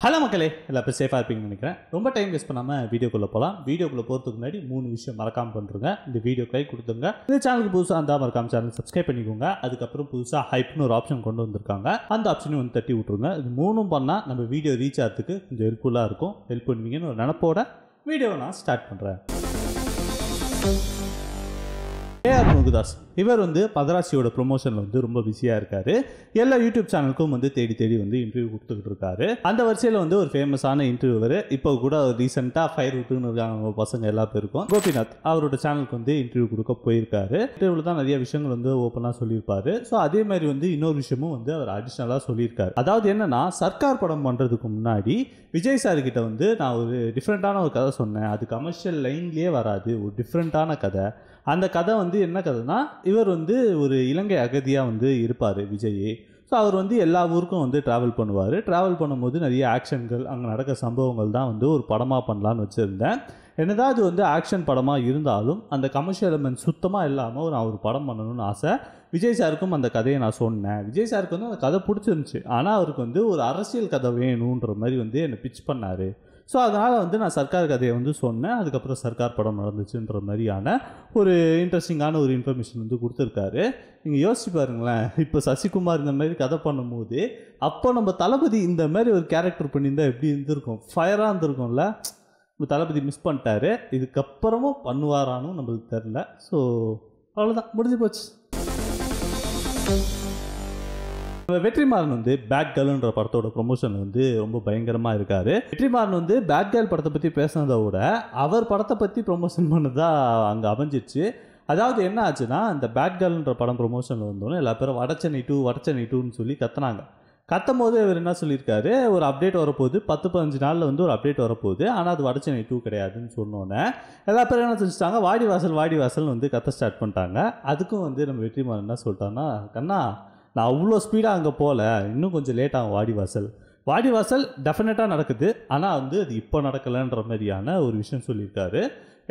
Hello மக்களே, எல்லாரும் சேஃபாக இருப்பீங்கன்னு நினைக்கிறேன். ரொம்ப டைம் வேஸ்ட் பண்ணாமல் வீடியோக்குள்ளே போகலாம். வீடியோக்குள்ளே போகிறதுக்கு முன்னாடி 3 விஷயம் மறக்காமல் பண்ணுறேங்க. இந்த வீடியோ கை கொடுத்துங்க. இந்த சேனலுக்கு புதுசாக இருந்தால் மறக்காம சேனல் சப்ஸ்கிரைப் பண்ணிக்கோங்க. அதுக்கப்புறம் புதுசாக ஹைப்னு ஒரு ஆப்ஷன் கொண்டு வந்திருக்காங்க. அந்த ஆப்ஷனையும் வந்து தட்டி விட்ருங்க. இது 3ம் பண்ணால் நம்ம வீடியோ ரீச் ஆகிறதுக்கு கொஞ்சம் ஹெல்ப்ஃபுல்லாக இருக்கும். ஹெல்ப் பண்ணுவீங்கன்னு ஒரு நினப்போட வீடியோவை நான் ஸ்டார்ட் பண்ணுறேன். ஏஆர் முருகதாஸ் இவர் வந்து பதராசியோட ப்ரொமோஷனில் வந்து ரொம்ப பிஸியாக இருக்காரு. எல்லா யூடியூப் சேனலுக்கும் வந்து தேடி வந்து இன்டர்வியூ கொடுத்துக்கிட்டு இருக்காரு. அந்த வரிசையில் வந்து ஒரு ஃபேமஸான இன்டர்வியூவர் இப்போ கூட ரீசெண்டாக ஃபயர் விட்டுன்னு இருக்காங்க பசங்க எல்லா பேருக்கும். கோபிநாத் அவரோட சேனலுக்கு வந்து இன்டர்வியூ கொடுக்க போயிருக்காரு. இன்டர்வியூவில் தான் நிறைய விஷயங்கள் வந்து ஓப்பனாக சொல்லியிருப்பாரு. ஸோ அதே மாதிரி வந்து இன்னொரு விஷயமும் வந்து அவர் அடிஷ்னலாக சொல்லியிருக்காரு. அதாவது என்னன்னா, சர்க்கார் படம் பண்ணுறதுக்கு முன்னாடி விஜய் சார் கிட்ட வந்து நான் ஒரு டிஃப்ரெண்ட்டான ஒரு கதை சொன்னேன். அது கமர்ஷியல் லைன்லேயே வராது, ஒரு டிஃப்ரெண்ட்டான கதை. அந்த கதை வந்து என்ன கதைனா, இவர் வந்து ஒரு இலங்கை அகதியாக வந்து இருப்பார் விஜய். ஸோ அவர் வந்து எல்லா ஊருக்கும் வந்து ட்ராவல் பண்ணுவார். ட்ராவல் பண்ணும்போது நிறைய ஆக்ஷன்கள், அங்கே நடக்கிற சம்பவங்கள் தான் வந்து ஒரு படமாக பண்ணலான்னு வச்சுருந்தேன். என்னதான் அது வந்து ஆக்ஷன் படமாக இருந்தாலும் அந்த கமர்ஷியல் எலமெண்ட் சுத்தமாக இல்லாமல் நான் ஒரு படம் பண்ணணும்னு ஆசை. விஜய் சாருக்கும் அந்த கதையை நான் சொன்னேன். விஜய் சாருக்கு வந்து அந்த கதை பிடிச்சிருந்துச்சு. ஆனால் அவருக்கு வந்து ஒரு அரசியல் கதை வேணுன்ற மாதிரி வந்து என்னை பிச் பண்ணார். ஸோ அதனால் வந்து நான் சர்க்கார் கதையை வந்து சொன்னேன். அதுக்கப்புறம் சர்க்கார் படம் நடந்துச்சுன்ற மாதிரியான ஒரு இன்ட்ரெஸ்டிங்கான ஒரு இன்ஃபர்மேஷன் வந்து கொடுத்துருக்காரு. நீங்கள் யோசிச்சு பாருங்களேன், இப்போ சசிகுமார் இந்த மாதிரி கதை பண்ணும்போது அப்போ நம்ம தளபதி இந்த மாதிரி ஒரு கேரக்டர் பண்ணியிருந்தால் எப்படி இருந்திருக்கும்? ஃபயராக இருந்திருக்கும்ல. இப்போ தளபதி மிஸ் பண்ணிட்டாரு. இதுக்கப்புறமும் பண்ணுவாரானும் நம்மளுக்கு தெரில. ஸோ அவ்வளோதான், முடிஞ்சு போச்சு. வெற்றிமாறன் வந்து பேட் கேர்ள்ன்ற படத்தோட ப்ரொமோஷன் வந்து ரொம்ப பயங்கரமாக இருக்காரு. வெற்றிமாறன் வந்து பேட் கேர்ள் படத்தை பற்றி பேசினதை விட அவர் படத்தை பற்றி ப்ரொமோஷன் பண்ணதா அங்கே அமைஞ்சிச்சு. அதாவது என்ன ஆச்சுன்னா, இந்த பேட் கேர்ள்ன்ற படம் ப்ரொமோஷனில் வந்தோன்னே எல்லா பேரும் வடச்சென்னை 2 சொல்லி கத்துனாங்க. கத்தும் போது இவர் என்ன சொல்லியிருக்காரு, ஒரு அப்டேட் வரப்போகுது, 10-15 நாளில் வந்து ஒரு அப்டேட் வரப்போகுது, ஆனால் அது வடச்சென்னை 2 கிடையாதுன்னு சொன்னோன்னே எல்லா பேரும் என்ன செஞ்சுட்டாங்க, வாடி வாசல் வந்து கத்த ஸ்டார்ட் பண்ணிட்டாங்க. அதுக்கும் வந்து நம்ம வெற்றிமாறன் என்ன சொல்லிட்டாங்கன்னா, கண்ணா நான் அவ்வளோ ஸ்பீடாக அங்கே போகல, இன்னும் கொஞ்சம் லேட் ஆகும். வாடி வாசல் டெஃபினட்டாக நடக்குது, ஆனால் வந்து அது இப்போ நடக்கலைன்ற மாதிரியான ஒரு விஷயம் சொல்லியிருக்காரு.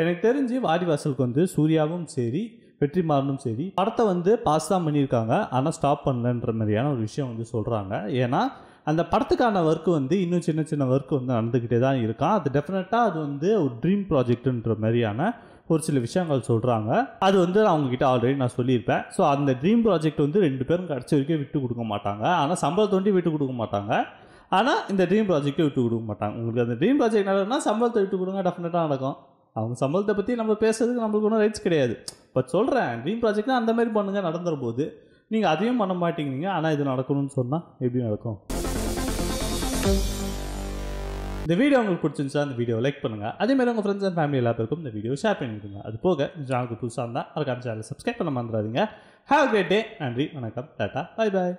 எனக்கு தெரிஞ்சு வாடி வாசலுக்கு வந்து சூர்யாவும் சரி வெற்றிமாறனும் சரி படத்தை வந்து பாஸ் தான் பண்ணியிருக்காங்க, ஆனால் ஸ்டாப் பண்ணலன்ற மாதிரியான ஒரு விஷயம் வந்து சொல்கிறாங்க. ஏன்னா அந்த படத்துக்கான ஒர்க்கு வந்து இன்னும் சின்ன ஒர்க்கு வந்து நடந்துக்கிட்டே தான் இருக்கான். அது டெஃபினட்டாக அது வந்து ஒரு ட்ரீம் ப்ராஜெக்ட்டுன்ற மாதிரியான ஒரு சில விஷயங்கள் சொல்கிறாங்க. அது வந்து அவங்கக்கிட்ட ஆல்ரெடி நான் சொல்லியிருப்பேன். ஸோ அந்த ட்ரீம் ப்ராஜெக்ட் வந்து 2 பேரும் கடைசி வரைக்கும் விட்டு கொடுக்க மாட்டாங்க. ஆனால் சம்பளத்தை ஒண்டி விட்டு கொடுக்க மாட்டாங்க. ஆனால் இந்த ட்ரீம் ப்ராஜெக்ட்டை விட்டு கொடுக்க மாட்டாங்க. உங்களுக்கு அந்த ட்ரீம் ப்ராஜெக்ட் நடக்குன்னா சம்பளத்தை விட்டு கொடுங்க, டெஃபினட்டாக நடக்கும். அவங்க சம்பளத்தை பற்றி நம்ம பேசுறதுக்கு நம்மளுக்கு ஒன்றும் ரைட்ஸ் கிடையாது. பட் சொல்கிறேன், ட்ரீம் ப்ராஜெக்ட்னா அந்த மாதிரி பண்ணுங்க, நடந்துற போது நீங்கள் அதையும் பண்ண மாட்டேங்கிறீங்க. ஆனால் இது நடக்கணும்னு சொன்னால் எப்படி நடக்கும்? இந்த வீடியோ உங்களுக்கு பிடிச்சிருந்துச்சா இந்த வீடியோ லைக் பண்ணுங்கள். அதேமாதிரி உங்கள் ஃப்ரெண்ட்ஸ் அண்ட் ஃபேமிலி எல்லா பேருக்கும் இந்த வீடியோ ஷேர் பண்ணிவிடுங்க. அது போக இந்த சேனலுக்கு புதுசாக இருந்தால் அதுக்கான சேனல் சப்ஸ்கிரைப் பண்ண மறந்துடாதீங்க. Have a great day. நன்றி, வணக்கம், டாட்டா, பை பாய்.